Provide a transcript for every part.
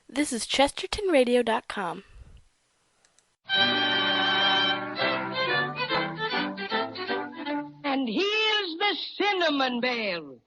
This is ChestertonRadio.com. And here's the cinnamon bell.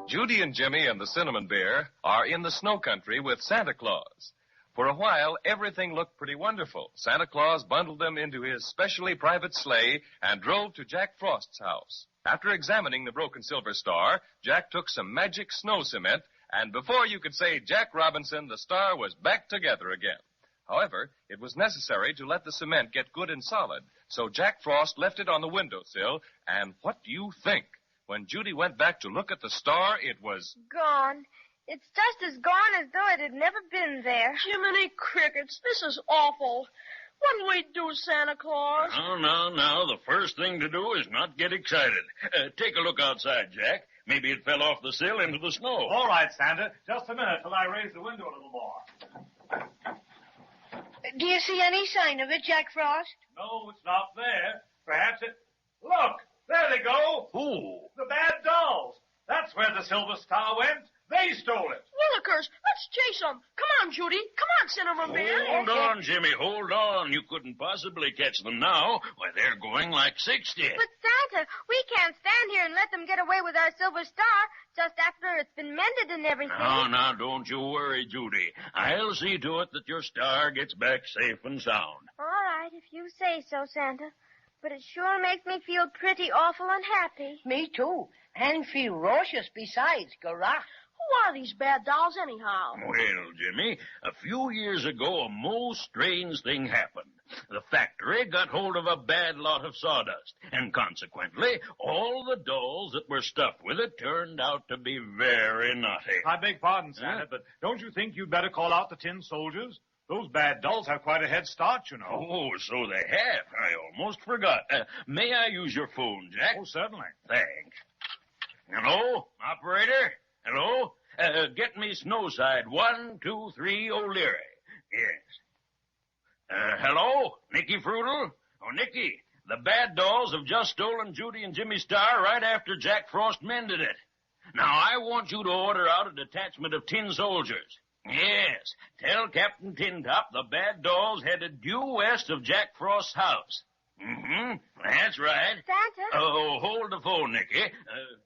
Judy and Jimmy and the Cinnamon Bear are in the snow country with Santa Claus. For a while, everything looked pretty wonderful. Santa Claus bundled them into his specially private sleigh and drove to Jack Frost's house. After examining the broken silver star, Jack took some magic snow cement, and before you could say Jack Robinson, the star was back together again. However, it was necessary to let the cement get good and solid, so Jack Frost left it on the windowsill, and what do you think? When Judy went back to look at the star, it was gone. It's just as gone as though it had never been there. Jiminy Crickets, this is awful. What'll we do, Santa Claus? No. The first thing to do is not get excited. Take a look outside, Jack. Maybe it fell off the sill into the snow. All right, Santa. Just a minute till I raise the window a little more. Do you see any sign of it, Jack Frost? No, it's not there. Perhaps it... Look! There they go! Who? The bad dolls. That's where the silver star went. They stole it. Willikers, let's chase them. Come on, Judy. Come on, Cinnamon Bear. Hold on, Jimmy. Hold on. You couldn't possibly catch them now. Why, they're going like 60. But, Santa, we can't stand here and let them get away with our silver star just after it's been mended and everything. Now, don't you worry, Judy. I'll see to it that your star gets back safe and sound. All right, if you say so, Santa. But it sure makes me feel pretty awful unhappy. Me too. And ferocious besides, Garah. Who are these bad dolls anyhow? Well, Jimmy, a few years ago, a most strange thing happened. The factory got hold of a bad lot of sawdust, and consequently, all the dolls that were stuffed with it turned out to be very naughty. I beg pardon, Santa, but don't you think you'd better call out the tin soldiers? Those bad dolls have quite a head start, you know. Oh, so they have. I almost forgot. May I use your phone, Jack? Oh, certainly. Thanks. Hello, operator? Hello? Get me Snowside 123 O'Leary. Yes. Hello? Nicky Frutal? Oh, Nicky, the bad dolls have just stolen Judy and Jimmy Star right after Jack Frost mended it. Now, I want you to order out a detachment of tin soldiers. Yes, tell Captain Tintop the bad dolls headed due west of Jack Frost's house. Mm-hmm, that's right. Santa? Oh, hold the phone, Nicky.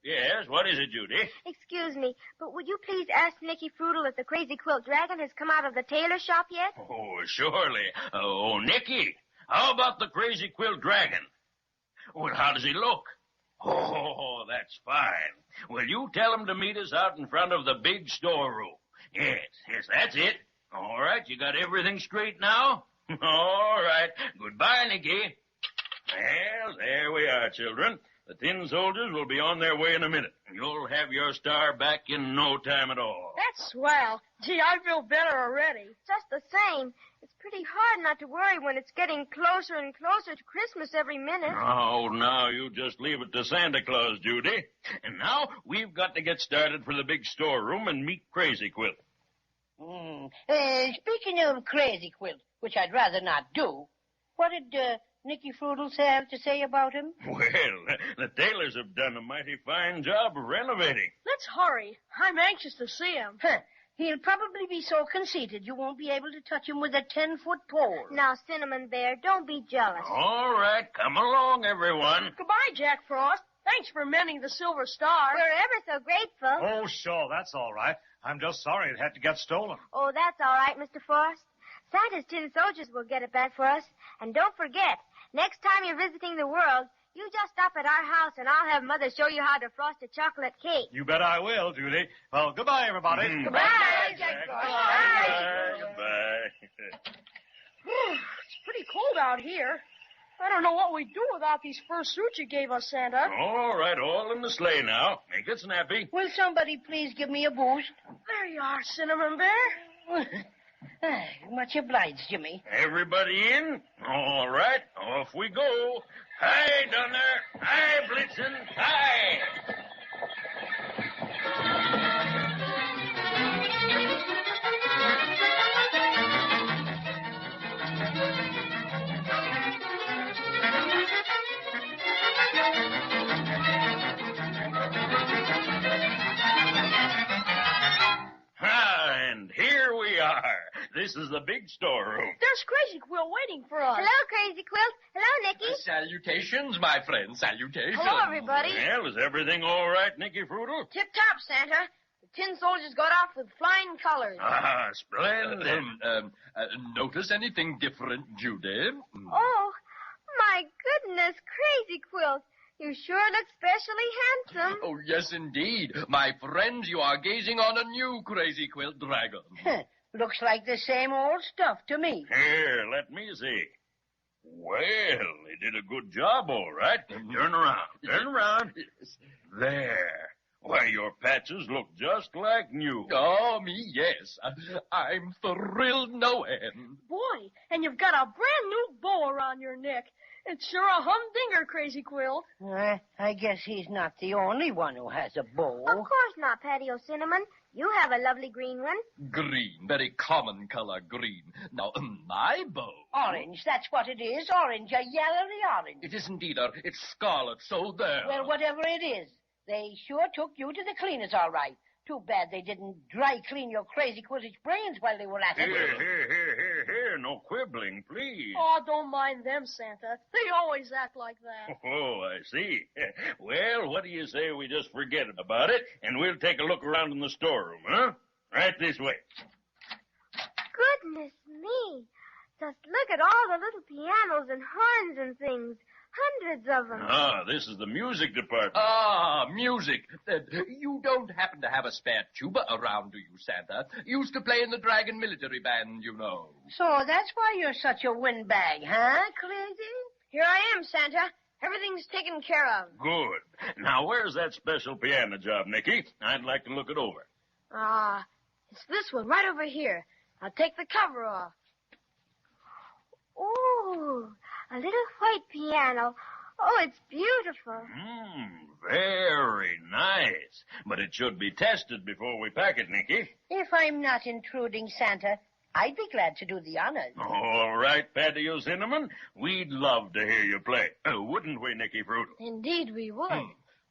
Yes, what is it, Judy? Excuse me, but would you please ask Nicky Frutal if the Crazy Quilt Dragon has come out of the tailor shop yet? Oh, surely. Oh, Nicky, how about the Crazy Quilt Dragon? Well, how does he look? Oh, that's fine. Well, you tell him to meet us out in front of the big storeroom. Yes, that's it. All right, you got everything straight now? All right. Goodbye, Nicky. Well, there we are, children. The tin soldiers will be on their way in a minute. You'll have your star back in no time at all. That's swell. Gee, I feel better already. Just the same. It's pretty hard not to worry when it's getting closer and closer to Christmas every minute. Oh, now you just leave it to Santa Claus, Judy. And now we've got to get started for the big storeroom and meet Crazy Quilt. Speaking of Crazy Quilt, which I'd rather not do, what did Nicky Frutal have to say about him? Well, the tailors have done a mighty fine job of renovating. Let's hurry. I'm anxious to see him. He'll probably be so conceited you won't be able to touch him with a 10-foot pole. Now, Cinnamon Bear, don't be jealous. All right, come along, everyone. Goodbye, Jack Frost. Thanks for mending the silver star. We're ever so grateful. Oh, sure, that's all right. I'm just sorry it had to get stolen. Oh, that's all right, Mr. Frost. Santa's tin soldiers will get it back for us. And don't forget, next time you're visiting the world, you just stop at our house and I'll have Mother show you how to frost a chocolate cake. You bet I will, Judy. Well, goodbye, everybody. Goodbye, Jack Frost. Bye. Goodbye. It's pretty cold out here. I don't know what we'd do without these fur suits you gave us, Santa. All right, all in the sleigh now. Make it snappy. Will somebody please give me a boost? There you are, Cinnamon Bear. Much obliged, Jimmy. Everybody in? All right, off we go. Hi, Dunner. Hi, Blitzen. Hi. And here we are. This is the big storeroom. There's Crazy Quilt waiting for us. Hello, Crazy Quilt. Hello, Nicky. Salutations, my friend, salutations. Hello, everybody. Well, is everything all right, Nicky Frutal? Tip-top, Santa. The tin soldiers got off with flying colors. Ah, splendid. Notice anything different, Judy? Oh, my goodness, Crazy Quilt. You sure look specially handsome. Oh, yes, indeed. My friends, you are gazing on a new Crazy Quilt Dragon. Looks like the same old stuff to me. Here, let me see. Well, they did a good job, all right. Turn around. Turn around. Yes. There. Why, your patches look just like new. Oh, me, yes. I'm thrilled no end. Boy, and you've got a brand new bow around your neck. It's sure a humdinger, Crazy Quilt. I guess he's not the only one who has a bow. Of course not, Patio Cinnamon. You have a lovely green one. Green, very common color green. Now, my bow. Orange, that's what it is. Orange, a yellowy orange. It is indeed it's scarlet, so there. Well, whatever it is, they sure took you to the cleaners, all right. Too bad they didn't dry clean your crazy quiltish brains while they were at it. Here. No quibbling, please. Oh, don't mind them, Santa. They always act like that. Oh, I see. Well, what do you say we just forget about it, and we'll take a look around in the storeroom, huh? Right this way. Goodness me. Just look at all the little pianos and horns and things. Hundreds of them. Ah, this is the music department. Ah, music. You don't happen to have a spare tuba around, do you, Santa? Used to play in the Dragon military band, you know. So that's why you're such a windbag, huh, Crazy? Here I am, Santa. Everything's taken care of. Good. Now, where's that special piano job, Nicky? I'd like to look it over. It's this one right over here. I'll take the cover off. Ooh, a little white piano. Oh, it's beautiful. Very nice. But it should be tested before we pack it, Nicky. If I'm not intruding, Santa, I'd be glad to do the honors. All right, Patio Cinnamon. We'd love to hear you play. Wouldn't we, Nicky Fruit? Indeed we would.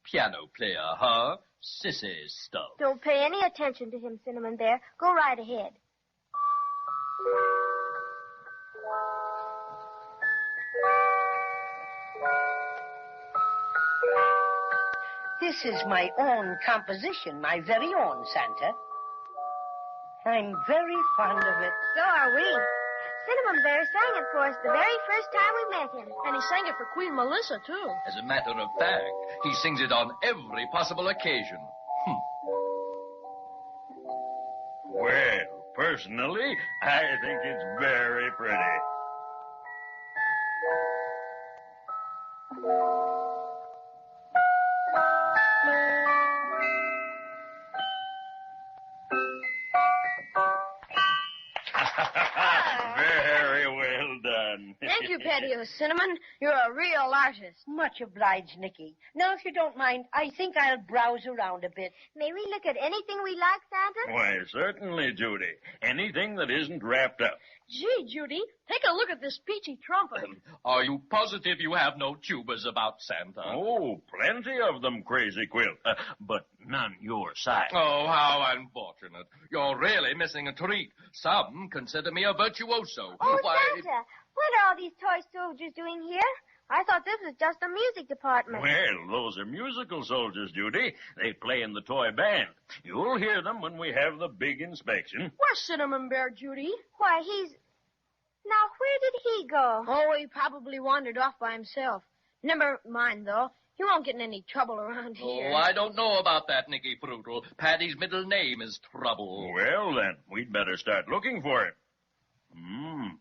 Piano player, huh? Sissy stuff. Don't pay any attention to him, Cinnamon Bear. Go right ahead. This is my own composition, my very own, Santa. I'm very fond of it. So are we. Cinnamon Bear sang it for us the very first time we met him. And he sang it for Queen Melissa, too. As a matter of fact, he sings it on every possible occasion. Well, personally, I think it's very pretty. Very well done. Thank you, Patio Cinnamon. You're a real artist. Much obliged, Nicky. Now, if you don't mind, I think I'll browse around a bit. May we look at anything we like, Santa? Why, certainly, Judy. Anything that isn't wrapped up. Gee, Judy, take a look at this peachy trumpet. Are you positive you have no tubas about, Santa? Oh, plenty of them, Crazy Quilt. But none your size. Oh, how unfortunate. You're really missing a treat. Some consider me a virtuoso. Oh, Why, Santa, what are all these toy soldiers doing here? I thought this was just a music department. Well, those are musical soldiers, Judy. They play in the toy band. You'll hear them when we have the big inspection. Where's Cinnamon Bear, Judy? Why, Now, where did he go? Oh, he probably wandered off by himself. Never mind, though. He won't get in any trouble around here. Oh, I don't know about that, Nicky Frutal. Patty's middle name is Trouble. Well, then, we'd better start looking for him.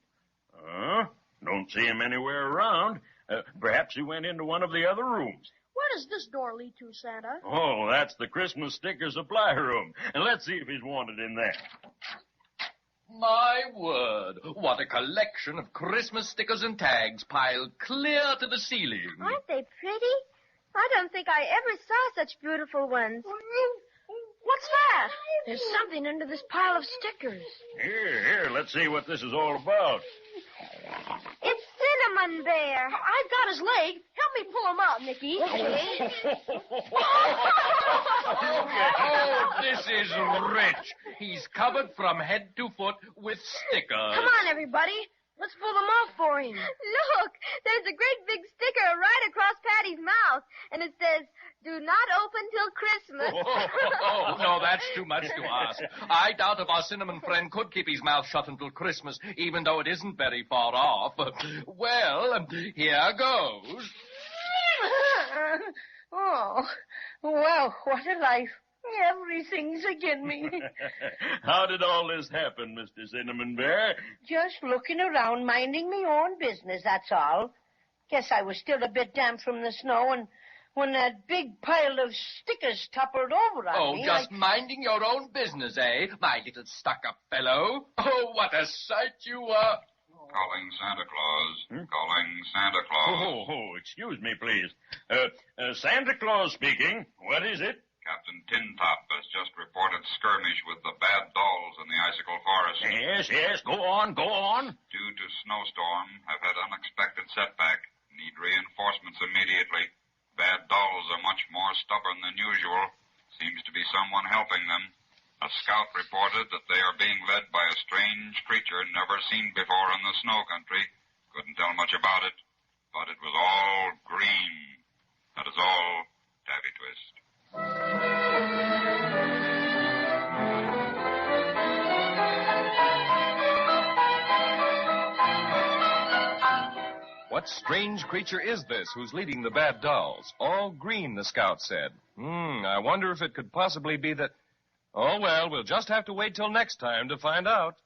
Don't see him anywhere around. Perhaps he went into one of the other rooms. Where does this door lead to, Santa? Oh, that's the Christmas sticker supply room. And let's see if he's wanted in there. My word, what a collection of Christmas stickers and tags piled clear to the ceiling. Aren't they pretty? I don't think I ever saw such beautiful ones. What's that? There's something under this pile of stickers. Here, let's see what this is all about. It's Cinnamon Bear. I've got his leg. Help me pull him out, Nicky. Oh, this is rich. He's covered from head to foot with stickers. Come on, everybody. Let's pull them off for him. Look, there's a great big sticker right across Patty's mouth, and it says, "Do not open till Christmas." Oh, no, that's too much to ask. I doubt if our cinnamon friend could keep his mouth shut until Christmas, even though it isn't very far off. Well, here goes. Oh, well, what a life. Everything's again me. How did all this happen, Mr. Cinnamon Bear? Just looking around, minding me own business, that's all. Guess I was still a bit damp from the snow, and when that big pile of stickers toppled over on me... Just minding your own business, eh? My little stuck-up fellow. Oh, what a sight you are. Calling Santa Claus. Calling Santa Claus. Oh, excuse me, please. Santa Claus speaking. What is it? Captain Tin Top has just reported skirmish with the bad dolls in the icicle forest. Yes, go on. Due to snowstorm, have had unexpected setback. Need reinforcements immediately. Bad dolls are much more stubborn than usual. Seems to be someone helping them. A scout reported that they are being led by a strange creature never seen before in the snow country. Couldn't tell much about it, but it was all green. That is all, Tabby Twist. What strange creature is this who's leading the bad dolls? All green, the scout said. I wonder if it could possibly be that... Oh, well, we'll just have to wait till next time to find out.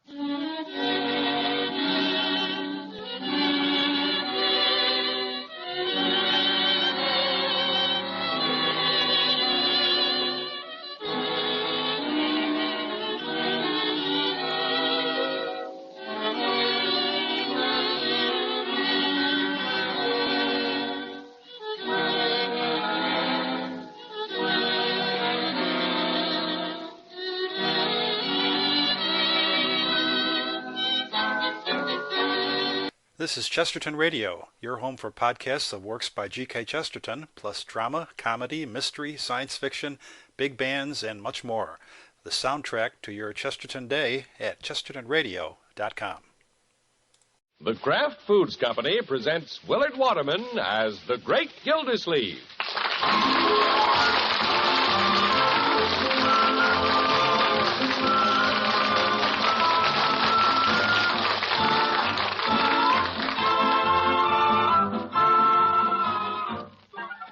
This is Chesterton Radio, your home for podcasts of works by G.K. Chesterton, plus drama, comedy, mystery, science fiction, big bands, and much more. The soundtrack to your Chesterton day at chestertonradio.com. The Kraft Foods Company presents Willard Waterman as the Great Gildersleeve.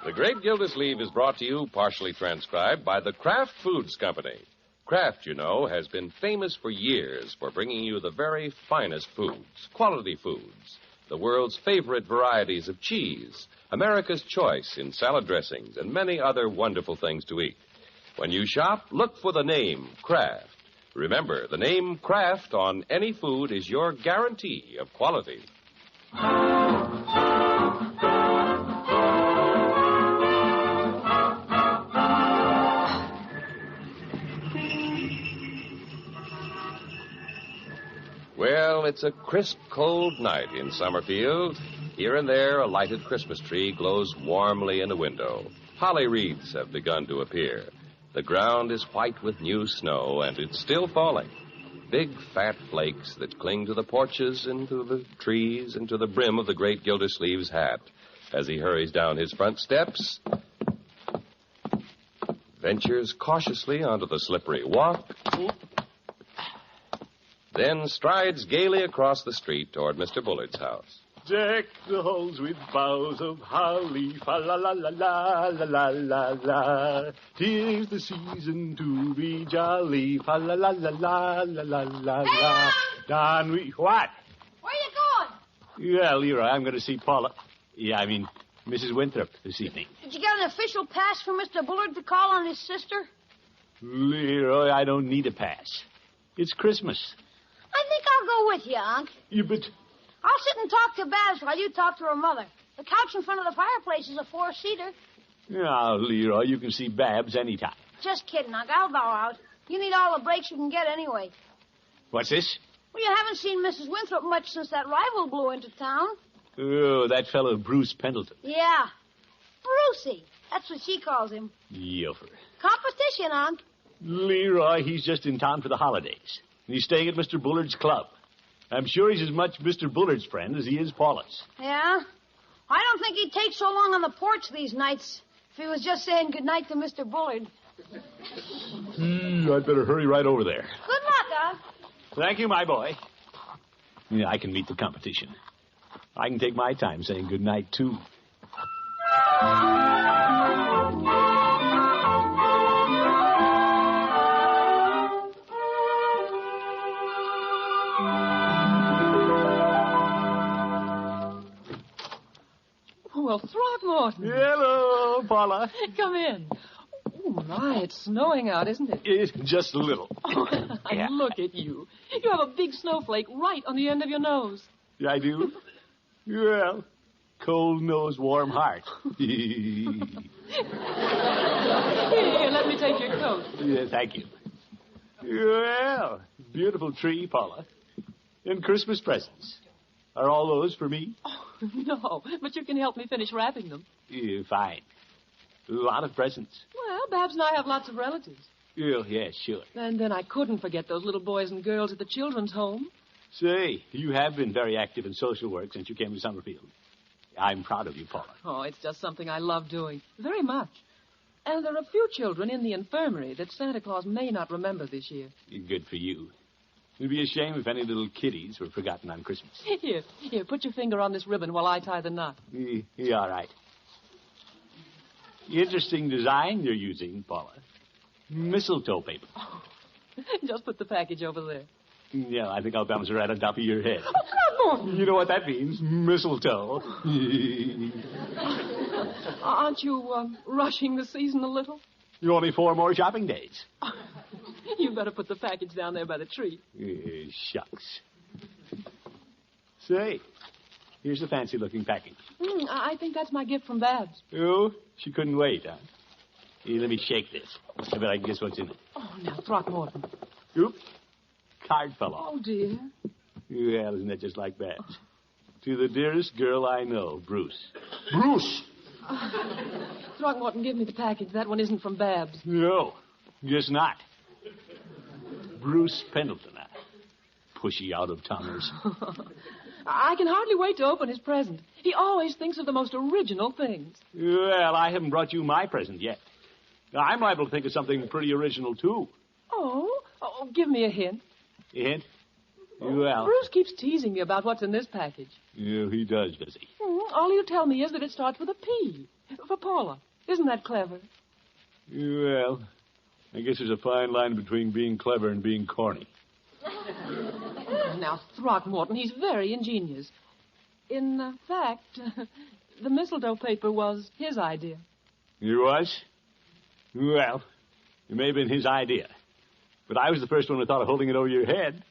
The Great Gildersleeve is brought to you, partially transcribed, by the Kraft Foods Company. Kraft, you know, has been famous for years for bringing you the very finest foods, quality foods, the world's favorite varieties of cheese, America's choice in salad dressings, and many other wonderful things to eat. When you shop, look for the name Kraft. Remember, the name Kraft on any food is your guarantee of quality. Well, it's a crisp, cold night in Summerfield. Here and there, a lighted Christmas tree glows warmly in the window. Holly wreaths have begun to appear. The ground is white with new snow, and it's still falling. Big, fat flakes that cling to the porches and to the trees and to the brim of the great Gildersleeve's hat as he hurries down his front steps, ventures cautiously onto the slippery walk, then strides gaily across the street toward Mr. Bullard's house. Deck the halls with boughs of holly, fa la la la la la la la la. 'Tis the season to be jolly, fa la la la la la la la la. Don we what? Where you going? Well, Leroy, I'm going to see Paula. Mrs. Winthrop this evening. Did you get an official pass from Mr. Bullard to call on his sister? Leroy, I don't need a pass. It's Christmas. I think I'll go with you, Unc. But... I'll sit and talk to Babs while you talk to her mother. The couch in front of the fireplace is a 4-seater. Now, Leroy, you can see Babs anytime. Just kidding, Unc. I'll bow out. You need all the breaks you can get anyway. What's this? Well, you haven't seen Mrs. Winthrop much since that rival blew into town. Oh, that fellow Bruce Pendleton. Yeah. Brucey. That's what she calls him. Yofer. Competition, Unc. Leroy, he's just in town for the holidays. And he's staying at Mr. Bullard's club. I'm sure he's as much Mr. Bullard's friend as he is Paula's. Yeah? I don't think he'd take so long on the porch these nights if he was just saying goodnight to Mr. Bullard. I'd better hurry right over there. Good luck, Unc. Thank you, my boy. Yeah, I can meet the competition. I can take my time saying goodnight, too. Well, Throckmorton. Hello, Paula. Come in. Oh, my, it's snowing out, isn't it? It's just a little. Yeah. Look at you. You have a big snowflake right on the end of your nose. Yeah, I do? Well, cold nose, warm heart. Here, let me take your coat. Yeah, thank you. Well, beautiful tree, Paula. And Christmas presents. Are all those for me? Oh, no, but you can help me finish wrapping them. Yeah, fine. A lot of presents. Well, Babs and I have lots of relatives. Oh, yeah, sure. And then I couldn't forget those little boys and girls at the children's home. Say, you have been very active in social work since you came to Summerfield. I'm proud of you, Paula. Oh, it's just something I love doing. Very much. And there are a few children in the infirmary that Santa Claus may not remember this year. Good for you. It'd be a shame if any little kiddies were forgotten on Christmas. Here, put your finger on this ribbon while I tie the knot. Yeah, all right. Interesting design you're using, Paula. Mistletoe paper. Oh, just put the package over there. Yeah, I think I'll bounce her right on top of your head. Oh, Throckmorton! You know what that means? Mistletoe. Aren't you rushing the season a little? You're only 4 more shopping days. You better put the package down there by the tree. Shucks. Say, here's a fancy-looking package. I think that's my gift from Babs. Oh, she couldn't wait, huh? Here, let me shake this. I bet I can guess what's in it. Oh, now, Throckmorton. Oop. Card fell off. Oh, dear. Well, isn't that just like Babs? To the dearest girl I know, Bruce. Bruce! Throckmorton, give me the package. That one isn't from Babs. No, guess not. Bruce Pendleton, pushy out-of-towners. I can hardly wait to open his present. He always thinks of the most original things. Well, I haven't brought you my present yet. I'm liable to think of something pretty original, too. Oh, give me a hint. A hint? Well... Bruce keeps teasing me about what's in this package. Yeah, he does he? All he'll tell me is that it starts with a P. For Paula. Isn't that clever? Well, I guess there's a fine line between being clever and being corny. Now, Throckmorton, he's very ingenious. In fact, the mistletoe paper was his idea. It was? Well, it may have been his idea. But I was the first one who thought of holding it over your head.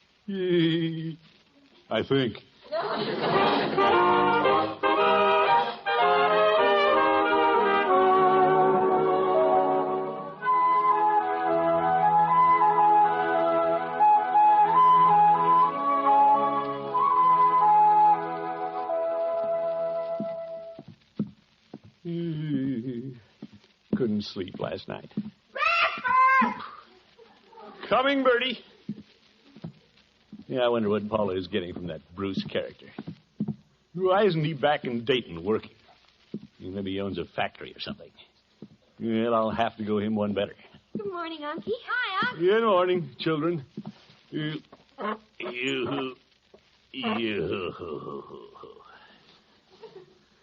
I think. Couldn't sleep last night. Coming, Bertie. Yeah, I wonder what Paula is getting from that Bruce character. Why isn't he back in Dayton working? Maybe he owns a factory or something. Well, I'll have to go him one better. Good morning, Unky. Hi, Unc. Good morning, children.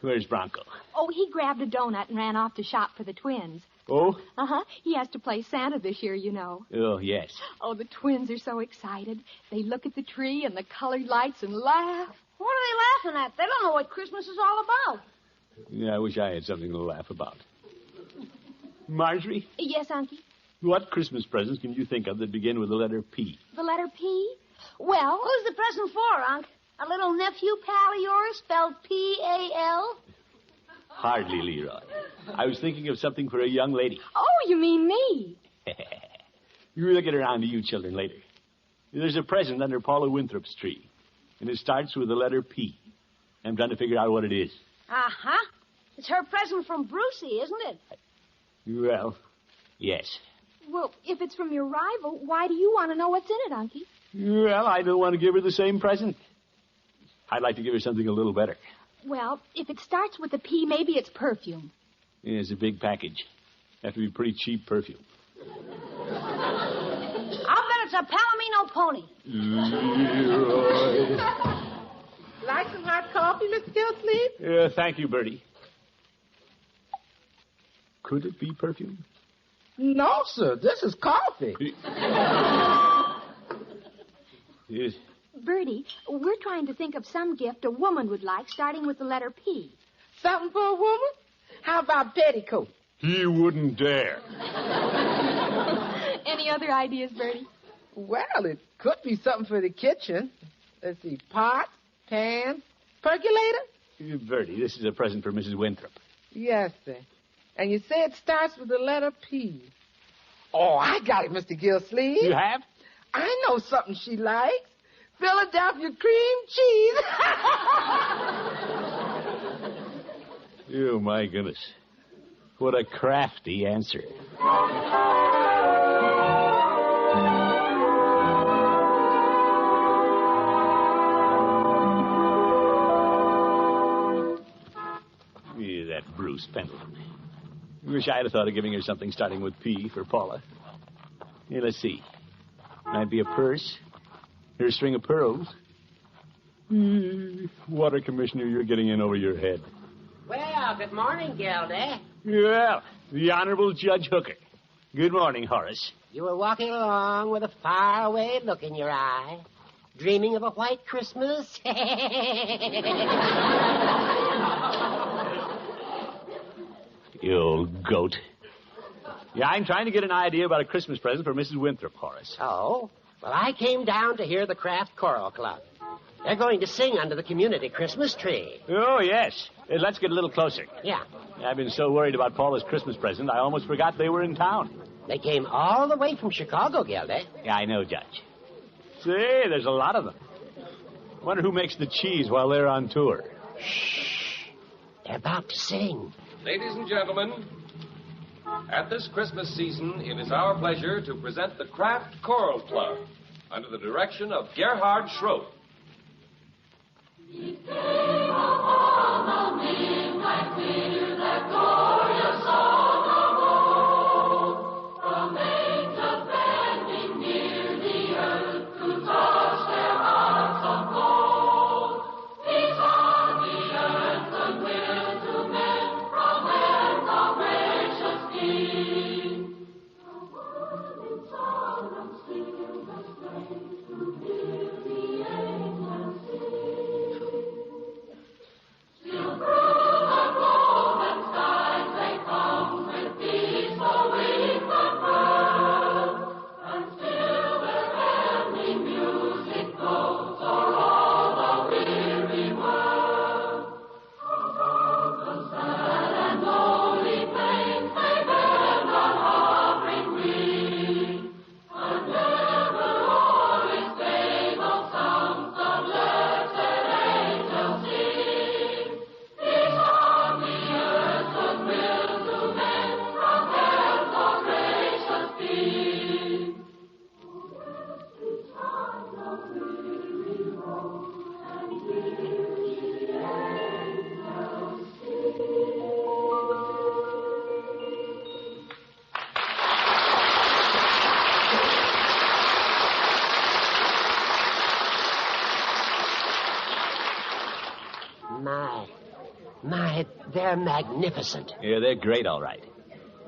Where's Bronco? Oh, he grabbed a donut and ran off to shop for the twins. Oh? Uh-huh. He has to play Santa this year, you know. Oh, yes. Oh, the twins are so excited. They look at the tree and the colored lights and laugh. What are they laughing at? They don't know what Christmas is all about. Yeah, I wish I had something to laugh about. Marjorie? Yes, Unky? What Christmas presents can you think of that begin with the letter P? The letter P? Well... Who's the present for, Unc? A little nephew pal of yours spelled P-A-L? Hardly, Leroy. I was thinking of something for a young lady. Oh, you mean me? We'll get around to you children later. There's a present under Paula Winthrop's tree, and it starts with the letter P. I'm trying to figure out what it is. Uh-huh. It's her present from Brucey, isn't it? Well, yes. Well, if it's from your rival, why do you want to know what's in it, Unky? Well, I don't want to give her the same present. I'd like to give her something a little better. Well, if it starts with a P, maybe it's perfume. Yeah, it's a big package. Have to be pretty cheap perfume. I'll bet it's a Palomino pony. Leroy. Like some hot coffee, Mr. Gildersleeve? Thank you, Bertie. Could it be perfume? No, sir. This is coffee. Yes. Bertie, we're trying to think of some gift a woman would like, starting with the letter P. Something for a woman? How about petticoat? He wouldn't dare. Any other ideas, Bertie? Well, it could be something for the kitchen. Let's see, pots, pans, percolator? Bertie, this is a present for Mrs. Winthrop. Yes, sir. And you say it starts with the letter P. Oh, I got it, Mr. Gildersleeve. You have? I know something she likes. Philadelphia cream cheese. Oh, my goodness. What a crafty answer. Yeah, that Bruce Pendleton. Wish I'd have thought of giving her something starting with P for Paula. Here, let's see. Might be a purse. Here's a string of pearls. Water Commissioner, you're getting in over your head. Well, good morning, Gildy. Well, the Honorable Judge Hooker. Good morning, Horace. You were walking along with a faraway look in your eye, dreaming of a white Christmas. You old goat. Yeah, I'm trying to get an idea about a Christmas present for Mrs. Winthrop, Horace. Oh? Well, I came down to hear the Craft Choral Club. They're going to sing under the community Christmas tree. Oh, yes. Let's get a little closer. Yeah. I've been so worried about Paula's Christmas present, I almost forgot they were in town. They came all the way from Chicago, Gildy. Yeah, I know, Judge. Say, there's a lot of them. Wonder who makes the cheese while they're on tour. Shh. They're about to sing. Ladies and gentlemen, at this Christmas season, it is our pleasure to present the Craft Choral Club under the direction of Gerhard Schroth. My, they're magnificent. Yeah, they're great, all right.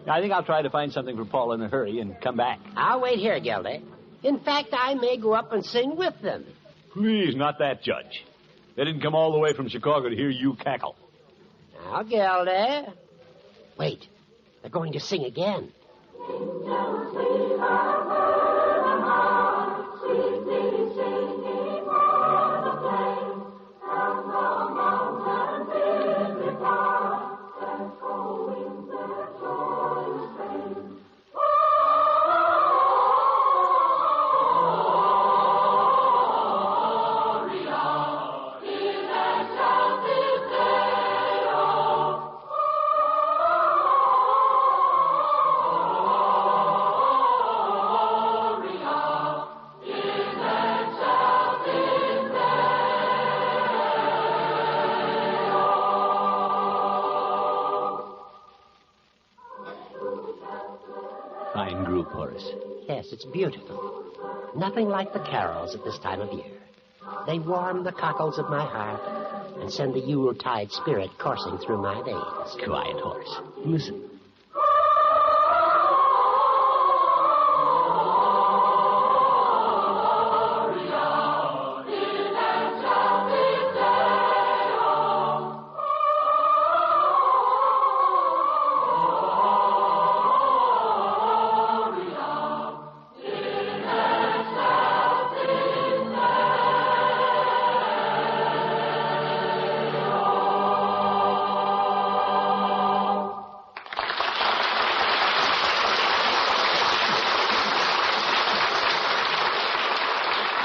I think I'll try to find something for Paula in a hurry and come back. I'll wait here, Gildy. In fact, I may go up and sing with them. Please, not that, Judge. They didn't come all the way from Chicago to hear you cackle. Now, Gildy. Wait, they're going to sing again. Fine group, Horace. Yes, it's beautiful. Nothing like the carols at this time of year. They warm the cockles of my heart and send the Yuletide spirit coursing through my veins. Quiet, Horace. Listen.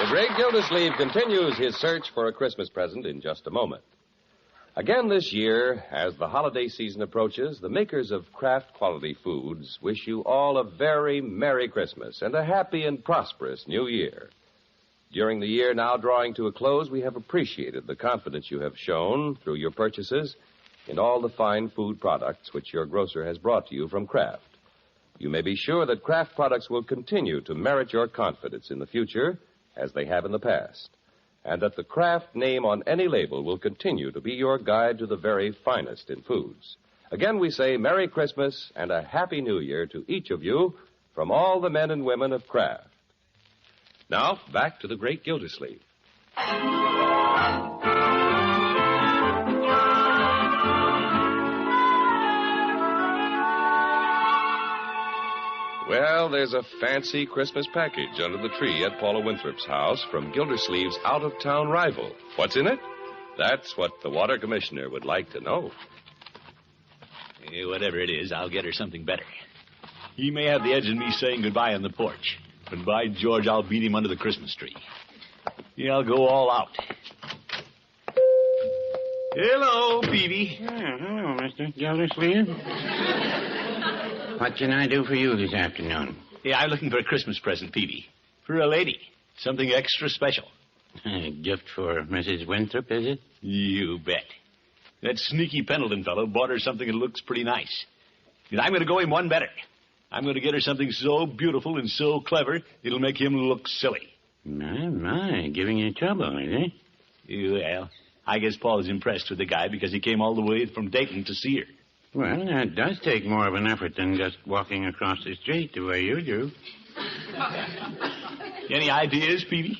The great Gildersleeve continues his search for a Christmas present in just a moment. Again this year, as the holiday season approaches, the makers of Kraft Quality Foods wish you all a very Merry Christmas and a happy and prosperous New Year. During the year now drawing to a close, we have appreciated the confidence you have shown through your purchases in all the fine food products which your grocer has brought to you from Kraft. You may be sure that Kraft products will continue to merit your confidence in the future, as they have in the past, and that the Kraft name on any label will continue to be your guide to the very finest in foods. Again, we say Merry Christmas and a Happy New Year to each of you from all the men and women of Kraft. Now, back to the great Gildersleeve. Well, there's a fancy Christmas package under the tree at Paula Winthrop's house from Gildersleeve's out-of-town rival. What's in it? That's what the water commissioner would like to know. Whatever it is, I'll get her something better. He may have the edge of me saying goodbye on the porch, but by George, I'll beat him under the Christmas tree. Yeah, I'll go all out. Hello, Peavy. Hello, Mr. Gildersleeve. What can I do for you this afternoon? Yeah, I'm looking for a Christmas present, Peavy. For a lady. Something extra special. A gift for Mrs. Winthrop, is it? You bet. That sneaky Pendleton fellow bought her something that looks pretty nice. And I'm going to go him one better. I'm going to get her something so beautiful and so clever, it'll make him look silly. My, giving you trouble, is he? Well, I guess Paul is impressed with the guy because he came all the way from Dayton to see her. Well, that does take more of an effort than just walking across the street the way you do. Any ideas, Peavy?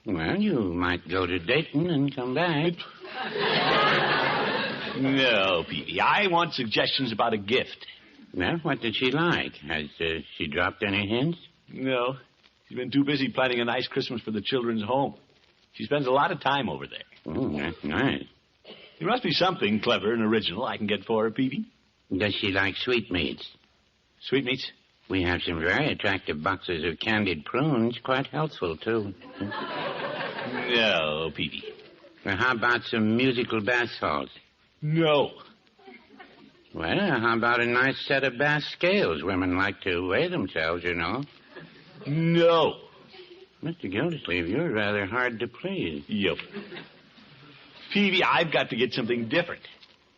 Well, you might go to Dayton and come back. No, Peavy. I want suggestions about a gift. Well, what did she like? Has she dropped any hints? No. She's been too busy planning a nice Christmas for the children's home. She spends a lot of time over there. Oh, that's nice. There must be something clever and original I can get for her, Peavy. Does she like sweetmeats? Sweetmeats? We have some very attractive boxes of candied prunes, quite healthful, too. No, Peavy. Well, how about some musical bath salts? No. Well, how about a nice set of bath scales? Women like to weigh themselves, you know. No. Mr. Gildersleeve, you're rather hard to please. Yep. Peavy, I've got to get something different.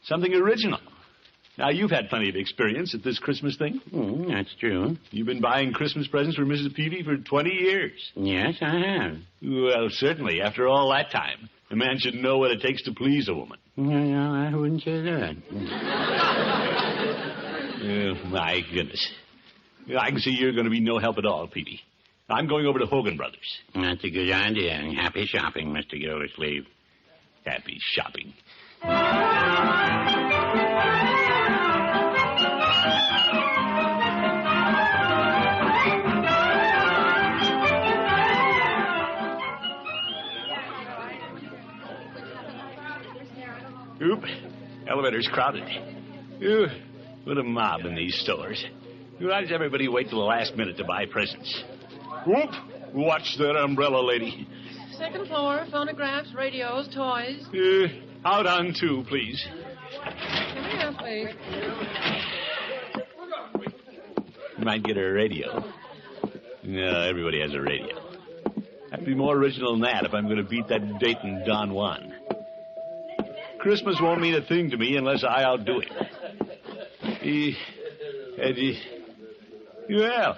Something original. Now, you've had plenty of experience at this Christmas thing. That's true. You've been buying Christmas presents for Mrs. Peavy for 20 years. Yes, I have. Well, certainly, after all that time, a man should know what it takes to please a woman. No, I wouldn't say that. Oh, my goodness. I can see you're going to be no help at all, Peavy. I'm going over to Hogan Brothers. That's a good idea. And happy shopping, Mr. Gildersleeve. Happy shopping. Oop, elevator's crowded. Ooh, what a mob in these stores. Why does everybody wait till the last minute to buy presents? Whoop, watch that umbrella, lady. Second floor, phonographs, radios, toys. Out on 2, please. Come here, please. You might get her a radio. No, everybody has a radio. I'd be more original than that if I'm going to beat that Dayton Don Juan. Christmas won't mean a thing to me unless I outdo it. Well,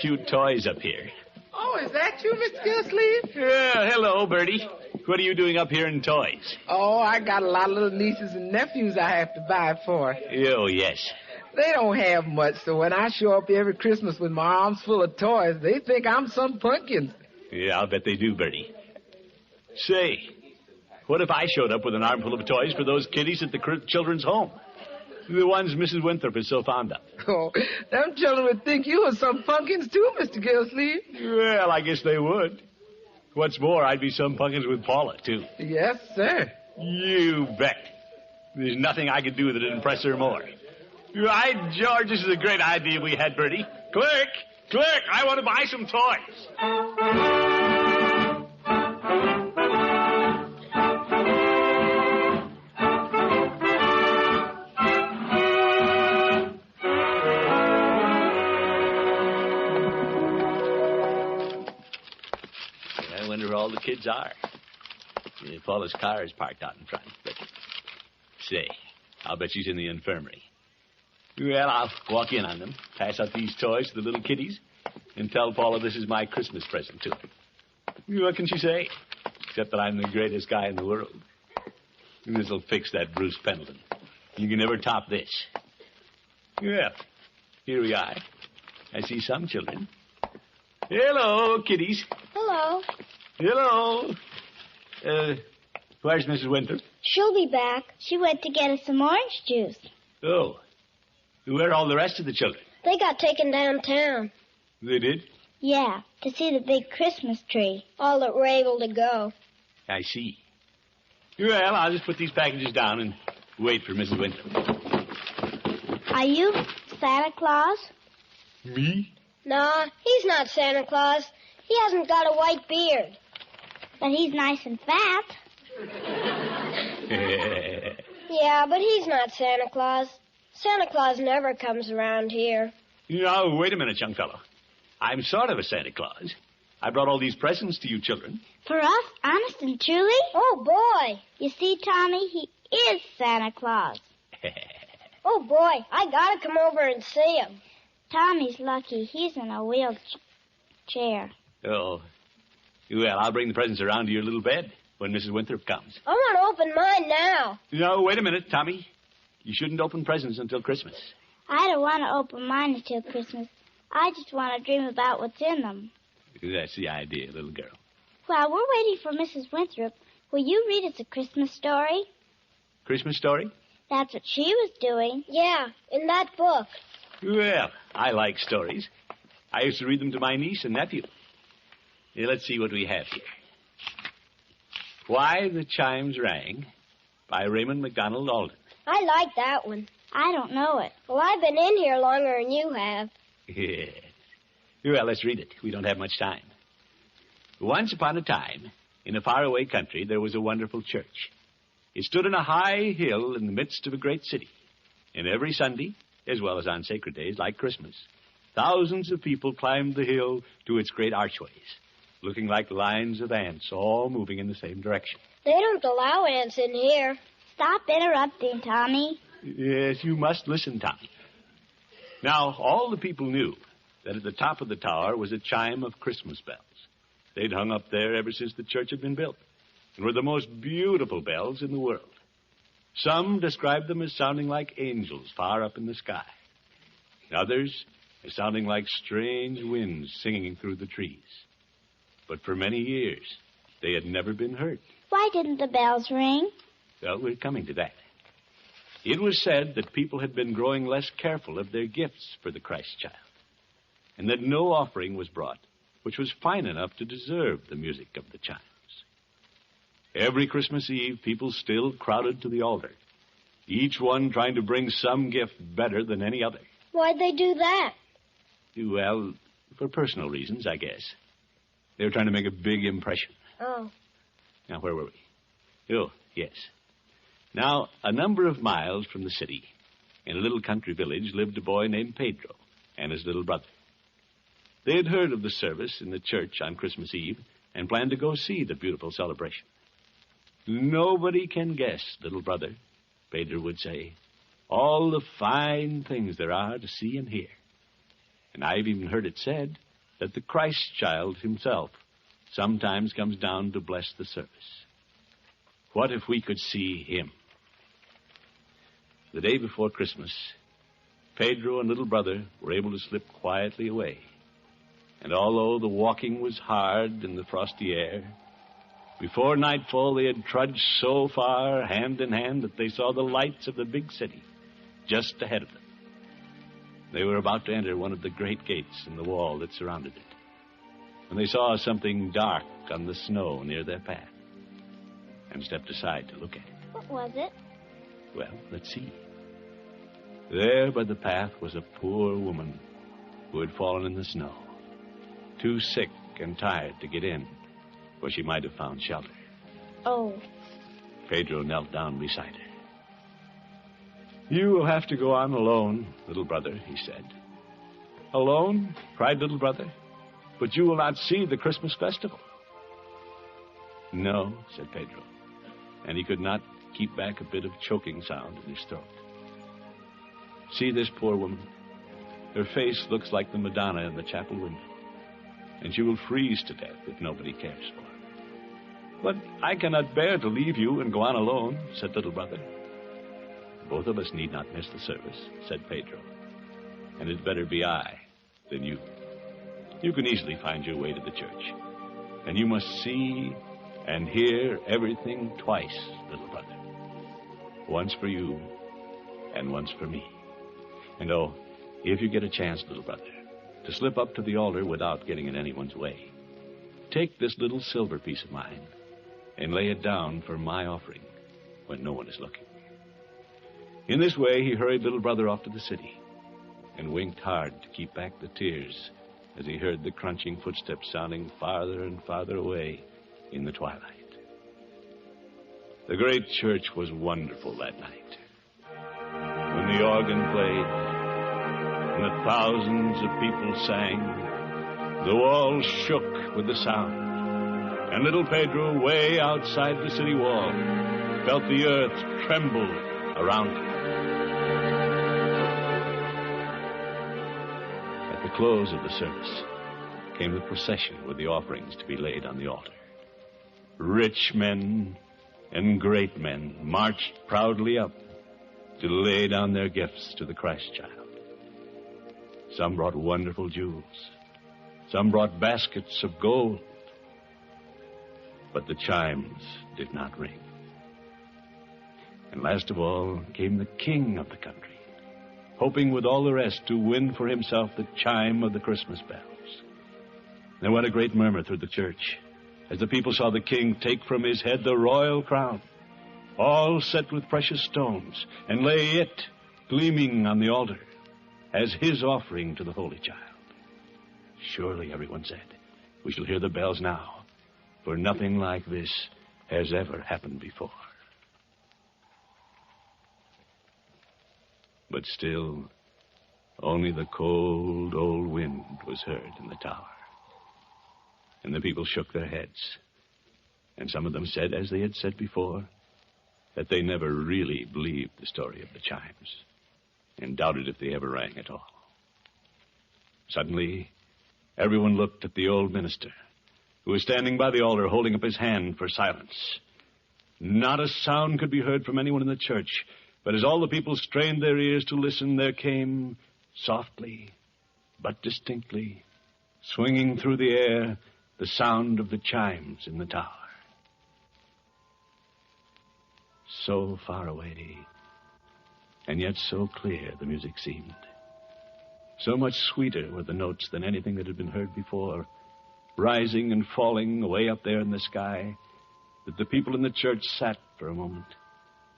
cute toys up here. Oh, is that you, Mr. Gildersleeve? Yeah, hello, Bertie. What are you doing up here in toys? Oh, I got a lot of little nieces and nephews I have to buy for. Oh, yes. They don't have much, so when I show up every Christmas with my arms full of toys, they think I'm some pumpkin. Yeah, I'll bet they do, Bertie. Say, what if I showed up with an armful of toys for those kiddies at the children's home? The ones Mrs. Winthrop is so fond of. Oh, them children would think you were some pumpkins too, Mr. Gildersleeve. Well, I guess they would. What's more, I'd be some pumpkins with Paula, too. Yes, sir. You bet. There's nothing I could do that'd impress her more. Right, George, this is a great idea we had, Bertie. Click! Click! I want to buy some toys. I wonder where all the kids are. Paula's car is parked out in front. But, say, I'll bet she's in the infirmary. Well, I'll walk in on them, pass out these toys to the little kiddies, and tell Paula this is my Christmas present to them. What can she say? Except that I'm the greatest guy in the world. And this'll fix that Bruce Pendleton. You can never top this. Well, here we are. I see some children. Hello, kiddies. Hello. Hello. Where's Mrs. Winthrop? She'll be back. She went to get us some orange juice. Oh. Where are all the rest of the children? They got taken downtown. They did? Yeah, to see the big Christmas tree. All that were able to go. I see. Well, I'll just put these packages down and wait for Mrs. Winthrop. Are you Santa Claus? Me? No, he's not Santa Claus. He hasn't got a white beard. But he's nice and fat. Yeah, but he's not Santa Claus. Santa Claus never comes around here. No, wait a minute, young fellow. I'm sort of a Santa Claus. I brought all these presents to you children. For us, honest and truly? Oh, boy. You see, Tommy, he is Santa Claus. Oh, boy, I gotta come over and see him. Tommy's lucky. He's in a wheelchair. Oh. Well, I'll bring the presents around to your little bed when Mrs. Winthrop comes. I want to open mine now. No, wait a minute, Tommy. You shouldn't open presents until Christmas. I don't want to open mine until Christmas. I just want to dream about what's in them. That's the idea, little girl. While we're waiting for Mrs. Winthrop, will you read us a Christmas story? Christmas story? That's what she was doing. Yeah, in that book. Well, I like stories. I used to read them to my niece and nephew. Here, let's see what we have here. Why the Chimes Rang by Raymond MacDonald Alden. I like that one. I don't know it. Well, I've been in here longer than you have. Yes. Well, let's read it. We don't have much time. Once upon a time, in a faraway country, there was a wonderful church. It stood on a high hill in the midst of a great city. And every Sunday, as well as on sacred days like Christmas, thousands of people climbed the hill to its great archways, looking like lines of ants all moving in the same direction. They don't allow ants in here. Stop interrupting, Tommy. Yes, you must listen, Tommy. Now, all the people knew that at the top of the tower was a chime of Christmas bells. They'd hung up there ever since the church had been built, and were the most beautiful bells in the world. Some described them as sounding like angels far up in the sky. Others as sounding like strange winds singing through the trees. But for many years, they had never been heard. Why didn't the bells ring? Well, we're coming to that. It was said that people had been growing less careful of their gifts for the Christ child, and that no offering was brought which was fine enough to deserve the music of the chimes. Every Christmas Eve, people still crowded to the altar, each one trying to bring some gift better than any other. Why'd they do that? Well, for personal reasons, I guess. They were trying to make a big impression. Oh. Now, where were we? Oh, yes. Now, a number of miles from the city, in a little country village, lived a boy named Pedro and his little brother. They had heard of the service in the church on Christmas Eve and planned to go see the beautiful celebration. Nobody can guess, little brother, Pedro would say, all the fine things there are to see and hear. And I've even heard it said that the Christ child himself sometimes comes down to bless the service. What if we could see him? The day before Christmas, Pedro and little brother were able to slip quietly away. And although the walking was hard in the frosty air, before nightfall they had trudged so far, hand in hand, that they saw the lights of the big city just ahead of them. They were about to enter one of the great gates in the wall that surrounded it, when they saw something dark on the snow near their path and stepped aside to look at it. What was it? Well, let's see. There by the path was a poor woman who had fallen in the snow, too sick and tired to get in, where she might have found shelter. Oh. Pedro knelt down beside her. You will have to go on alone, little brother, he said. Alone? Cried little brother. But you will not see the Christmas festival. No, said Pedro, and he could not keep back a bit of choking sound in his throat. See this poor woman? Her face looks like the Madonna in the chapel window, and she will freeze to death if nobody cares for her. But I cannot bear to leave you and go on alone, said little brother. Both of us need not miss the service, said Pedro, and it better be I than you. You can easily find your way to the church, and you must see and hear everything twice, little brother. Once for you, and once for me. And oh, if you get a chance, little brother, to slip up to the altar without getting in anyone's way, take this little silver piece of mine and lay it down for my offering when no one is looking. In this way, he hurried little brother off to the city and winked hard to keep back the tears as he heard the crunching footsteps sounding farther and farther away in the twilight. The great church was wonderful that night. When the organ played and the thousands of people sang, the walls shook with the sound, and little Pedro, way outside the city wall, felt the earth tremble around him. At the close of the service came the procession with the offerings to be laid on the altar. Rich men and great men marched proudly up to lay down their gifts to the Christ child. Some brought wonderful jewels. Some brought baskets of gold. But the chimes did not ring. And last of all came the king of the country, hoping with all the rest to win for himself the chime of the Christmas bells. There went a great murmur through the church as the people saw the king take from his head the royal crown, all set with precious stones, and lay it gleaming on the altar as his offering to the Holy Child. Surely, everyone said, we shall hear the bells now, for nothing like this has ever happened before. But still, only the cold old wind was heard in the tower. And the people shook their heads. And some of them said, as they had said before, that they never really believed the story of the chimes, and doubted if they ever rang at all. Suddenly, everyone looked at the old minister, who was standing by the altar holding up his hand for silence. Not a sound could be heard from anyone in the church, but as all the people strained their ears to listen, there came, softly but distinctly, swinging through the air, the sound of the chimes in the tower. So far away, and yet so clear the music seemed. So much sweeter were the notes than anything that had been heard before, rising and falling away up there in the sky, that the people in the church sat for a moment,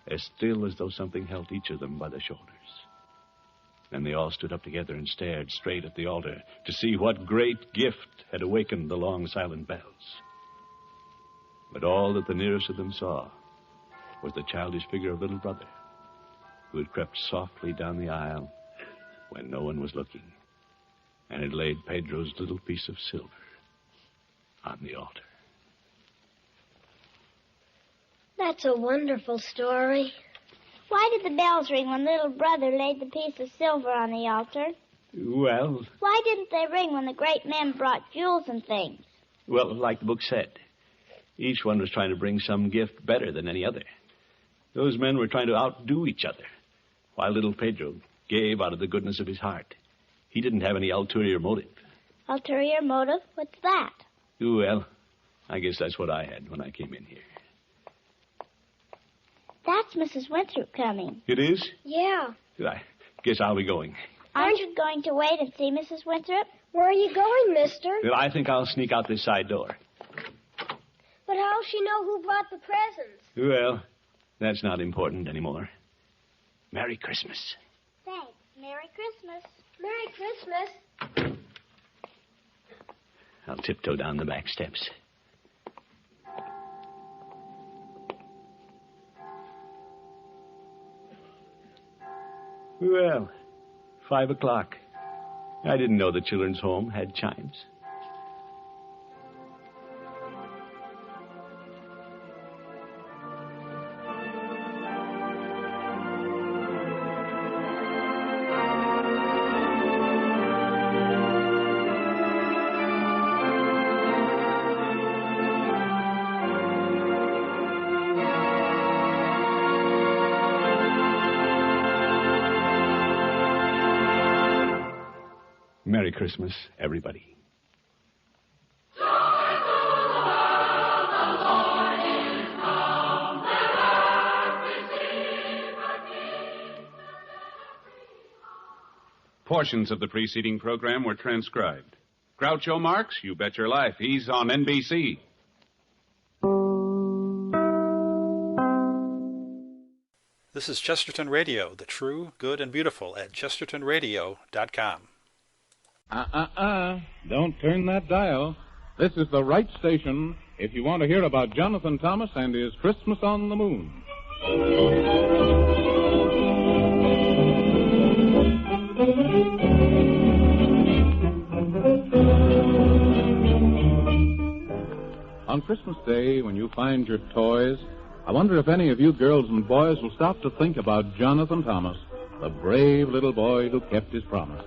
as still as though something held each of them by the shoulders. Then they all stood up together and stared straight at the altar to see what great gift had awakened the long silent bells. But all that the nearest of them saw was the childish figure of little brother, who had crept softly down the aisle when no one was looking, and had laid Pedro's little piece of silver on the altar. That's a wonderful story. Why did the bells ring when little brother laid the piece of silver on the altar? Well, Why didn't they ring when the great men brought jewels and things? like the book said, each one was trying to bring some gift better than any other. Those men were trying to outdo each other, while little Pedro gave out of the goodness of his heart. He didn't have any ulterior motive. Ulterior motive? What's that? Well, I guess that's what I had when I came in here. That's Mrs. Winthrop coming. It is? Yeah. I guess I'll be going. Aren't you going to wait and see Mrs. Winthrop? Where are you going, mister? Well, I think I'll sneak out this side door. But how'll she know who brought the presents? Well, that's not important anymore. Merry Christmas. Thanks. Merry Christmas. Merry Christmas. I'll tiptoe down the back steps. Well, 5 o'clock. I didn't know the children's home had chimes. Merry Christmas, everybody. Portions of the preceding program were transcribed. Groucho Marx, you bet your life, he's on NBC. This is Chesterton Radio, the true, good, and beautiful at chestertonradio.com. Don't turn that dial. This is the right station if you want to hear about Jonathan Thomas and his Christmas on the Moon. On Christmas Day, when you find your toys, I wonder if any of you girls and boys will stop to think about Jonathan Thomas, the brave little boy who kept his promise.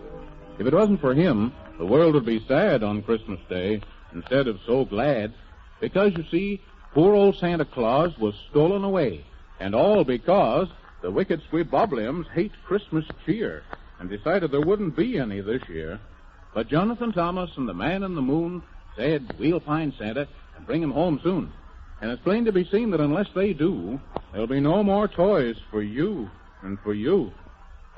If it wasn't for him, the world would be sad on Christmas Day instead of so glad, because, you see, poor old Santa Claus was stolen away, and all because the wicked squibbobliums hate Christmas cheer and decided there wouldn't be any this year. But Jonathan Thomas and the Man in the Moon said, we'll find Santa and bring him home soon. And it's plain to be seen that unless they do, there'll be no more toys for you and for you.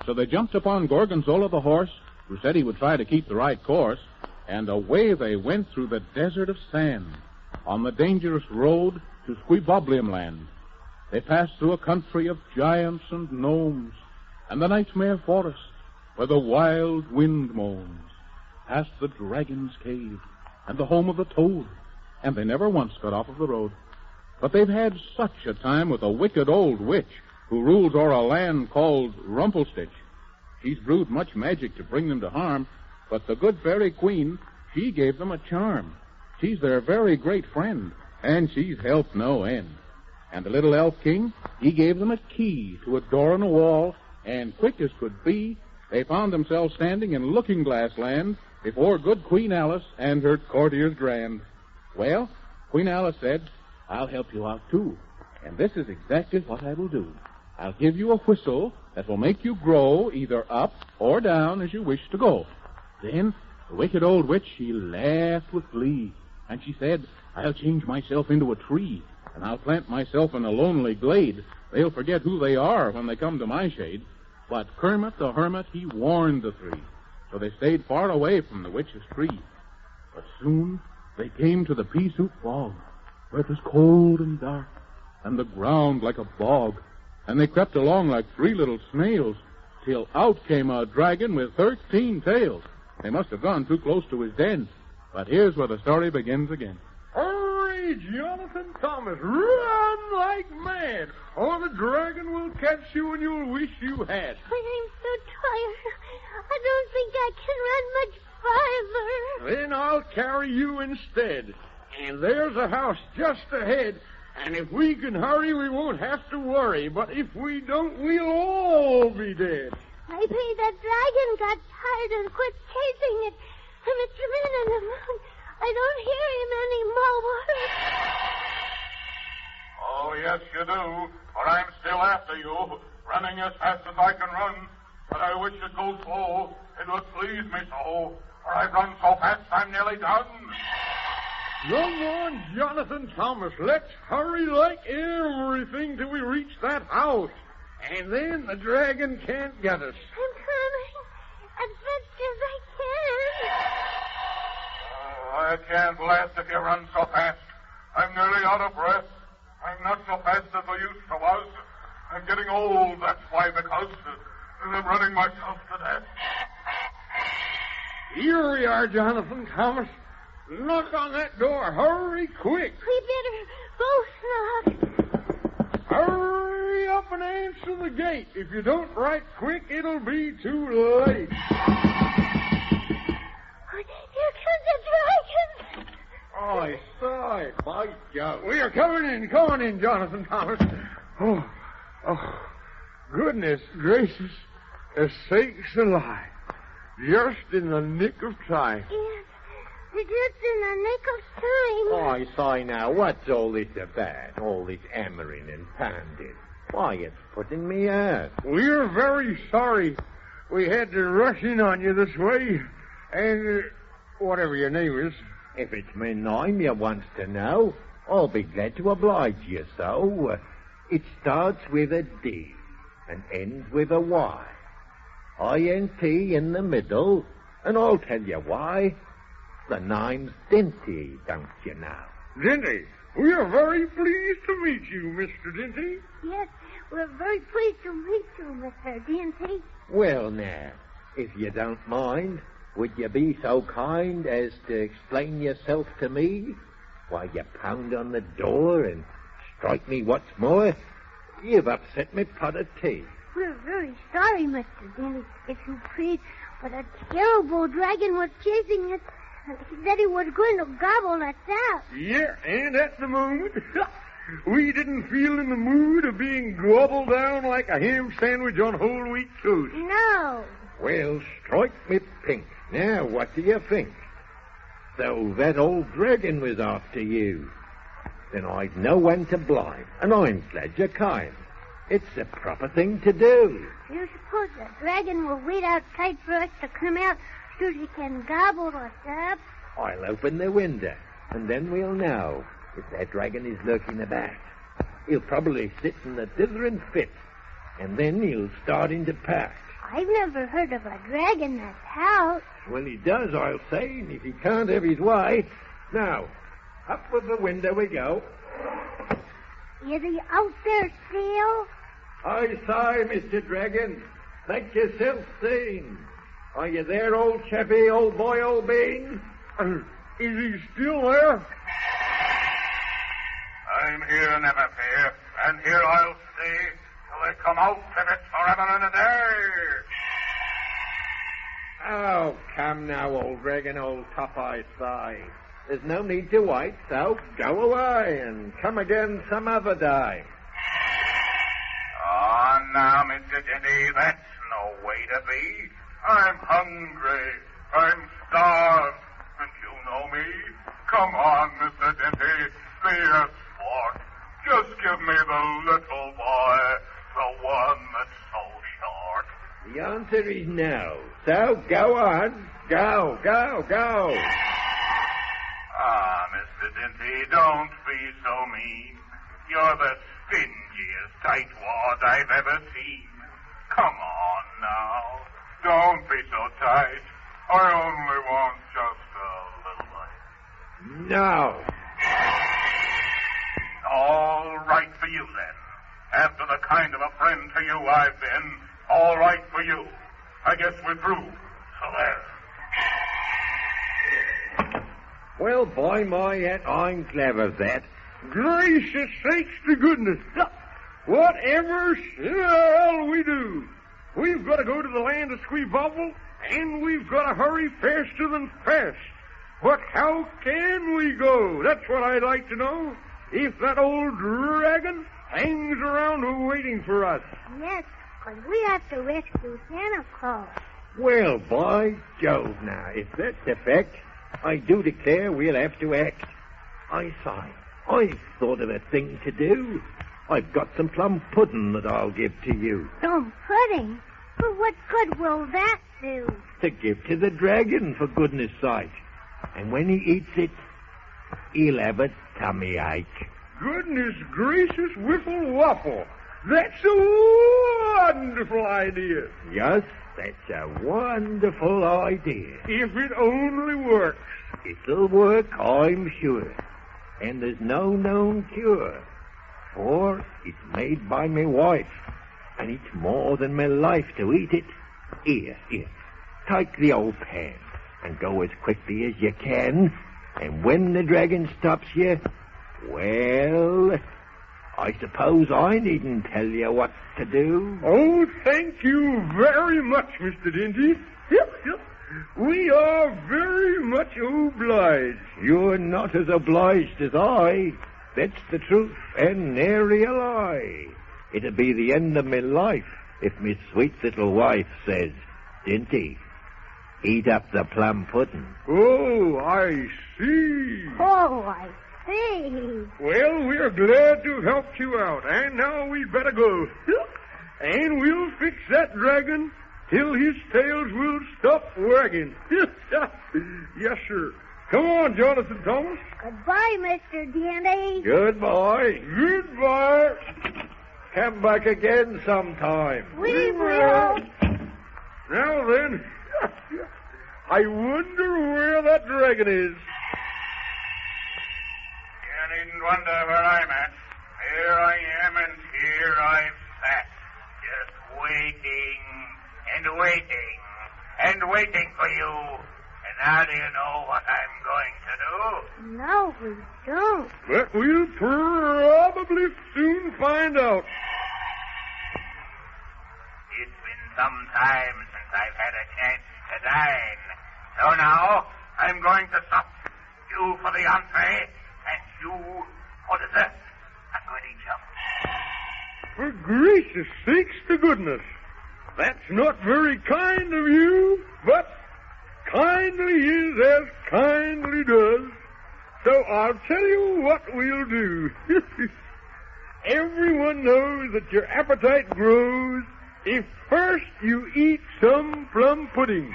So they jumped upon Gorgonzola the horse, who said he would try to keep the right course, and away they went through the desert of sand, on the dangerous road to Squibboblium land. They passed through a country of giants and gnomes, and the nightmare forest, where the wild wind moans, past the dragon's cave, and the home of the toad, and they never once got off of the road. But they've had such a time with a wicked old witch, who rules o'er a land called Rumpelstitch. She's brewed much magic to bring them to harm, but the good fairy queen, she gave them a charm. She's their very great friend, and she's helped no end. And the little elf king, he gave them a key to a door in a wall, and quick as could be, they found themselves standing in Looking-Glass Land before good Queen Alice and her courtiers grand. Well, Queen Alice said, I'll help you out too, and this is exactly what I will do. I'll give you a whistle that will make you grow either up or down as you wish to go. Then the wicked old witch, she laughed with glee, and she said, I'll change myself into a tree, and I'll plant myself in a lonely glade. They'll forget who they are when they come to my shade. But Kermit the Hermit, he warned the three, so they stayed far away from the witch's tree. But soon they came to the pea-soup ball, where it was cold and dark, and the ground like a bog, and they crept along like 3 little snails, till out came a dragon with 13 tails. They must have gone too close to his den. But here's where the story begins again. Hurry, Jonathan Thomas, run like mad, or the dragon will catch you and you'll wish you had. I'm so tired. I don't think I can run much farther. Then I'll carry you instead. And there's a house just ahead. And if we can hurry, we won't have to worry. But if we don't, we'll all be dead. Maybe that dragon got tired and quit chasing it. And it's in the moon. I don't hear him anymore. Oh, yes, you do. For I'm still after you, running as fast as I can run. But I wish it'd go slow. It would please me so. For I've run so fast, I'm nearly done. Come on, Jonathan Thomas. Let's hurry like everything till we reach that house. And then the dragon can't get us. I'm coming as fast as I can. Oh, I can't last if you run so fast. I'm nearly out of breath. I'm not so fast as I used to was. I'm getting old, that's why, because I'm running myself to death. Here we are, Jonathan Thomas. Knock on that door. Hurry, quick. We better both knock. Hurry up and answer the gate. If you don't write quick, it'll be too late. Here comes the dragon. Oh, sorry, by God. We are coming in. Come on in, Jonathan Thomas. Oh, goodness gracious. The sakes alive. Just in the nick of time. Yes, just in the nick of time. Oh, I say now, what's all this about? All this hammering and pounding? Why, it's putting me out. We're very sorry we had to rush in on you this way. And whatever your name is. If it's my name you wants to know, I'll be glad to oblige you, so. It starts with a D and ends with a Y. I-N-T in the middle, and I'll tell you why. The name's Dinty, don't you know? Dinty, we are very pleased to meet you, Mr. Dinty. Yes, we're very pleased to meet you, Mr. Dinty. Well, now, if you don't mind, would you be so kind as to explain yourself to me while you pound on the door and strike me what's more? You've upset me pot of tea. We're very sorry, Mr. Dinty, if you please, but a terrible dragon was chasing us, and he said he was going to gobble us out. Yeah, and at the moment, we didn't feel in the mood of being gobbled down like a ham sandwich on whole wheat toast. No. Well, strike me pink. Now, what do you think? So that old dragon was after you. Then I've no one to blame, and I'm glad you came. It's the proper thing to do. You suppose the dragon will wait outside for us to come out so he can gobble us up? I'll open the window, and then we'll know if that dragon is lurking about. He'll probably sit in the dithering fit, and then he'll start into pack. I've never heard of a dragon that's out. Well, he does, I'll say, and if he can't have his way. Now, up with the window we go. Is he out there still? I say, Mr. Dragon, make yourself seen. Are you there, old chappie, old boy, old bean? Is he still there? I'm here, never fear, and here I'll stay till they come out of it forever and a day. Oh, come now, old dragon, old top, I say. There's no need to wait, so go away and come again some other day. Oh, now, Mr. Dinty, that's no way to be. I'm hungry. I'm starved. And you know me. Come on, Mr. Dinty. Be a sport. Just give me the little boy, the one that's so short. The answer is no. So go on. Go, go, go. Ah, Mr. Dinty, don't be so mean. You're the stingiest tightwad I've ever seen. Come on now. Don't be so tight. I only want just a little light. No. After the kind of a friend to you I've been, all right for you. I guess we're through. So there. Well, by my hat, I'm glad of that. Gracious sakes to goodness. Whatever shall we do? We've got to go to the land of Squeebobble, and we've got to hurry faster than fast. But how can we go? That's what I'd like to know. If that old dragon hangs around waiting for us. Yes, because we have to rescue Santa Claus. Well, by Jove now, if that's the fact, I do declare we'll have to act. I say, I've thought of a thing to do. I've got some plum pudding that I'll give to you. Plum pudding? Well, what good will that do? To give to the dragon, for goodness sake. And when he eats it, he'll have a tummy ache. Goodness gracious, Whiffle Waffle. That's a wonderful idea. Yes, that's a wonderful idea. If it only works. It'll work, I'm sure. And there's no known cure. For it's made by me wife, and it's more than my life to eat it. Here, take the old pan, and go as quickly as you can, and when the dragon stops you, well, I suppose I needn't tell you what to do. Oh, thank you very much, Mr. Dinty. We are very much obliged. You're not as obliged as I. That's the truth, and nary a lie. It'd be the end of my life if me sweet little wife says, Dinty, eat up the plum pudding. Oh, I see. Oh, I see. Well, we're glad to have helped you out, and now we'd better go. And we'll fix that dragon till his tails will stop wagging. Yes, sir. Come on, Jonathan Thomas. Goodbye, Mr. Dandy. Goodbye. Goodbye. Come back again sometime. We will. Now then, I wonder where that dragon is. You needn't wonder where I'm at. Here I am, and here I've sat. Just waiting and waiting and waiting for you. And now do you know what I'm going to do? No, we don't. But we'll probably soon find out. It's been some time since I've had a chance to dine. So now I'm going to stop you for the entree and you for dessert. I'm going to eat you. For gracious sakes to goodness. That's not very kind of you, but kindly is as kindly does. So I'll tell you what we'll do. Everyone knows that your appetite grows if first you eat some plum pudding. Did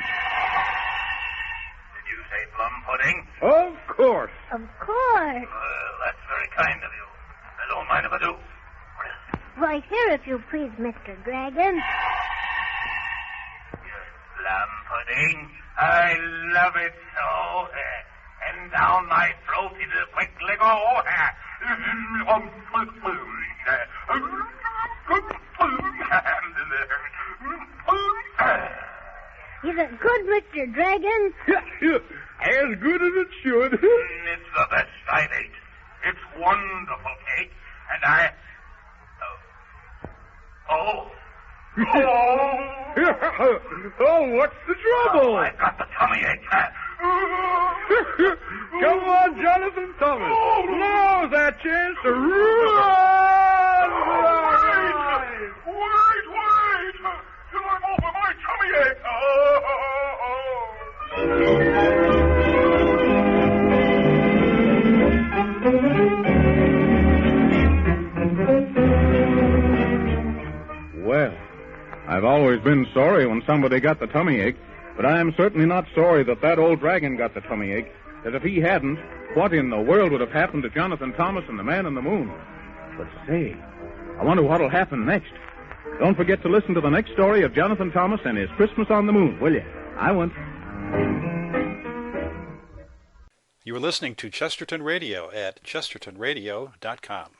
you say plum pudding? Of course. Of course. Well, that's very kind of you. I don't mind if I do. Right here, if you please, Mr. Dragon. Plum pudding. I love it so. And down my throat it'll quickly go. Is it good, Mr. Dragon? As good as it should. It's the best I've ate. It's wonderful cake. And I... Oh, what's the trouble? Oh, I've got the tummy ache. Come on, Jonathan Thomas. Now's our chance to run! Wait! Till I'm over my tummy ache. Well, I've always been sorry when somebody got the tummy ache, but I'm certainly not sorry that old dragon got the tummy ache, because if he hadn't, what in the world would have happened to Jonathan Thomas and the Man in the Moon? But say, I wonder what'll happen next. Don't forget to listen to the next story of Jonathan Thomas and his Christmas on the Moon, will you? I won't. You are listening to Chesterton Radio at chestertonradio.com.